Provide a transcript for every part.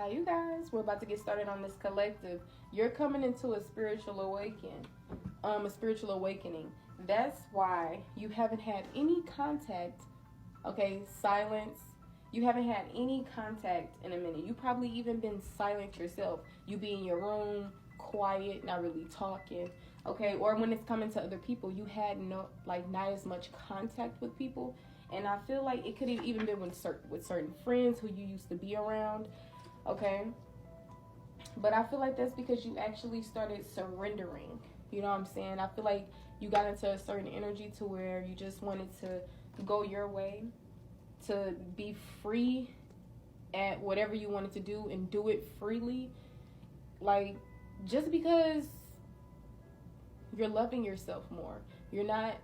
Hi, you guys. We're about to get started on this collective. You're coming into a spiritual awakening. That's why you haven't had any contact. Okay, silence. You haven't had any contact in a minute. You probably even been silent yourself. You be in your room, quiet, not really talking. Okay, or when it's coming to other people, you had not as much contact with people. And I feel like it could have even been with certain friends who you used to be around. Okay, but I feel like that's because you actually started surrendering. You know what I'm saying? I feel like you got into a certain energy to where you just wanted to go your way, to be free at whatever you wanted to do and do it freely. Like, just because you're loving yourself more, you're not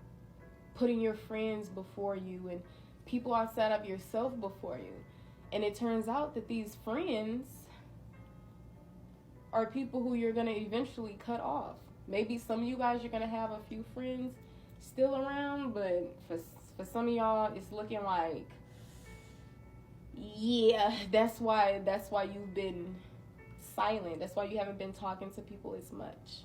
putting your friends before you and people outside of yourself before you. And it turns out that these friends are people who you're going to eventually cut off. Maybe some of you guys, you're going to have a few friends still around, but for some of y'all, it's looking like, yeah, that's why you've been silent. That's why you haven't been talking to people as much.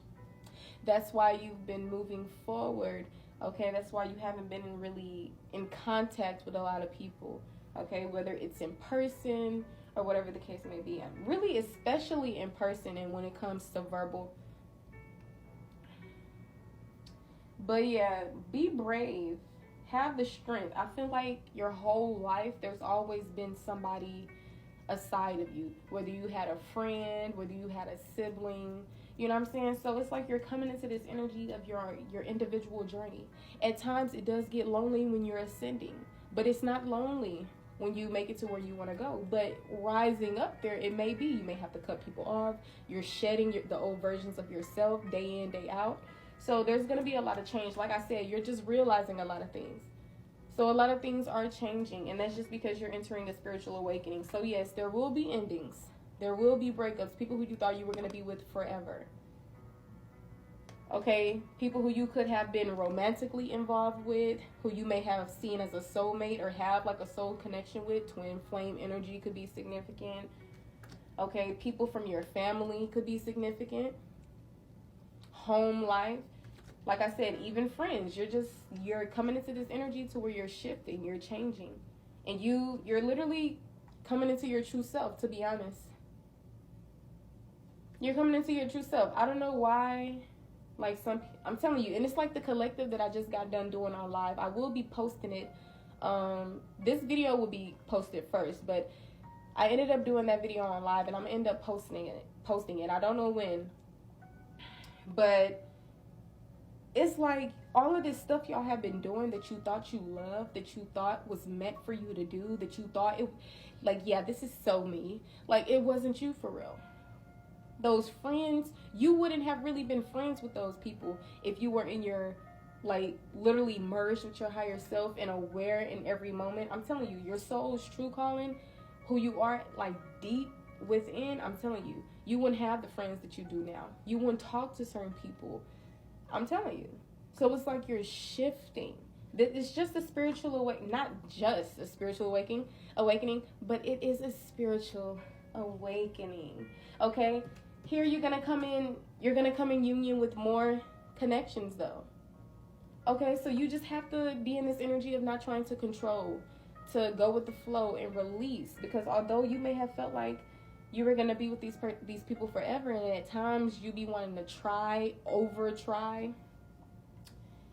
That's why you've been moving forward. Okay, that's why you haven't been really in contact with a lot of people. Okay, whether it's in person or whatever the case may be. Really, especially in person and when it comes to verbal. But yeah, be brave. Have the strength. I feel like your whole life, there's always been somebody aside of you. Whether you had a friend, whether you had a sibling. You know what I'm saying? So it's like you're coming into this energy of your individual journey. At times, it does get lonely when you're ascending. But it's not lonely when you make it to where you want to go. But rising up there, it may be. You may have to cut people off. You're shedding the old versions of yourself day in, day out. So there's going to be a lot of change. Like I said, you're just realizing a lot of things. So a lot of things are changing. And that's just because you're entering a spiritual awakening. So yes, there will be endings. There will be breakups. People who you thought you were going to be with forever. Okay, people who you could have been romantically involved with, who you may have seen as a soulmate or have like a soul connection with. Twin flame energy could be significant. Okay, people from your family could be significant. Home life. Like I said, even friends. You're coming into this energy to where you're shifting, you're changing. And you're literally coming into your true self, to be honest. You're coming into your true self. I don't know why. I'm telling you, and it's like the collective that I just got done doing on live. I will be posting it. This video will be posted first, but I ended up doing that video on live, and I'm gonna end up posting it. I don't know when, but it's like all of this stuff y'all have been doing that you thought you loved, that you thought was meant for you to do, that you thought it, like, yeah, this is so me. Like, it wasn't you for real. Those friends, you wouldn't have really been friends with those people if you were in your, like, literally merged with your higher self and aware in every moment. I'm telling you, your soul's true calling, who you are, like, deep within, I'm telling you, you wouldn't have the friends that you do now. You wouldn't talk to certain people. I'm telling you. So it's like you're shifting. It's just a spiritual awakening, not just a spiritual awakening, but it is a spiritual awakening. Okay? Here you're gonna come in union with more connections though. Okay, so you just have to be in this energy of not trying to control, to go with the flow and release. Because although you may have felt like you were gonna be with these people forever, and at times you be wanting to try,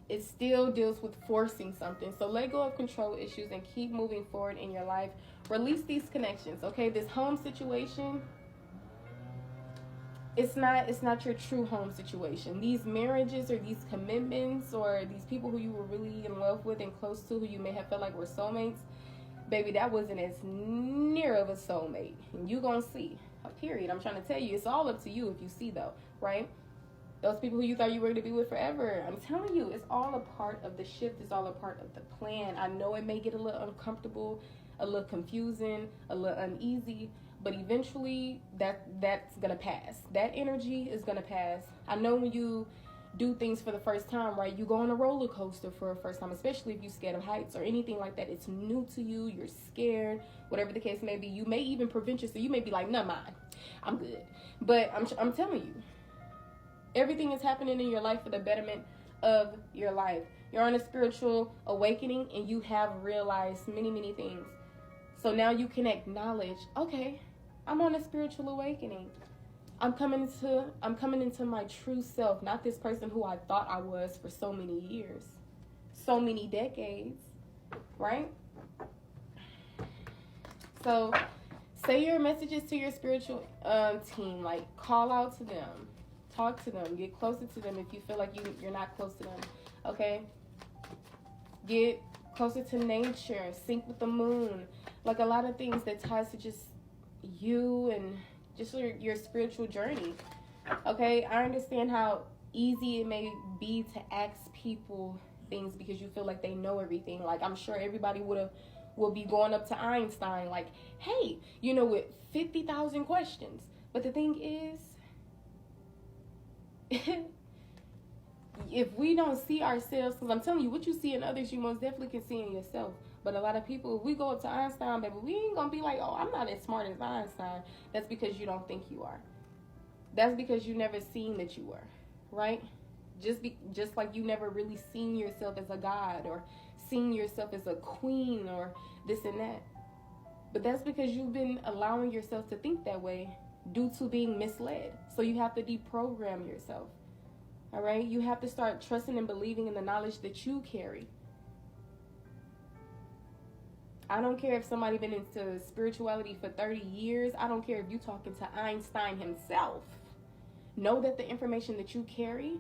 it still deals with forcing something. So let go of control issues and keep moving forward in your life. Release these connections. Okay, this home situation, it's not your true home situation. These marriages or these commitments or these people who you were really in love with and close to, who you may have felt like were soulmates, baby, that wasn't as near of a soulmate. And you gonna see. Period. I'm trying to tell you, it's all up to you if you see though, right? Those people who you thought you were going to be with forever, I'm telling you, it's all a part of the shift. It's all a part of the plan. I know it may get a little uncomfortable, a little confusing, a little uneasy, but eventually that's going to pass. That energy is going to pass. I know when you do things for the first time, right? You go on a roller coaster for the first time, especially if you're scared of heights or anything like that. It's new to you. You're scared, whatever the case may be. You may even prevent yourself. You may be like, no, mind, I'm good. But I'm telling you, everything is happening in your life for the betterment of your life. You're on a spiritual awakening and you have realized many, many things. So now you can acknowledge, okay, I'm on a spiritual awakening. I'm coming into my true self, not this person who I thought I was for so many years, so many decades, right? So say your messages to your spiritual team, like call out to them, talk to them, get closer to them if you feel like you're not close to them, okay? Get closer to nature, sync with the moon, like a lot of things that ties to just you and just your spiritual journey. Okay, I understand how easy it may be to ask people things because you feel like they know everything. Like, I'm sure everybody will be going up to Einstein like, hey, with 50,000 questions. But the thing is, if we don't see ourselves, because I'm telling you, what you see in others, you most definitely can see in yourself. But a lot of people, if we go up to Einstein, baby, we ain't gonna be like, oh, I'm not as smart as Einstein. That's because you don't think you are. That's because you never seen that you were, right? Just like you never really seen yourself as a god or seen yourself as a queen or this and that. But that's because you've been allowing yourself to think that way due to being misled. So you have to deprogram yourself. All right? You have to start trusting and believing in the knowledge that you carry. I don't care if somebody been into spirituality for 30 years. I don't care if you talking to Einstein himself. Know that the information that you carry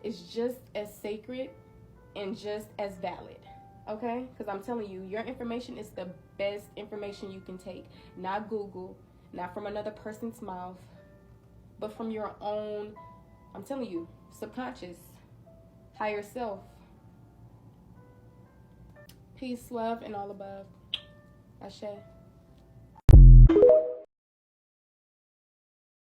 is just as sacred and just as valid. Okay? Because I'm telling you, your information is the best information you can take. Not Google, not from another person's mouth, but from your own, I'm telling you, subconscious, higher self. Peace, love, and all above. Ashe.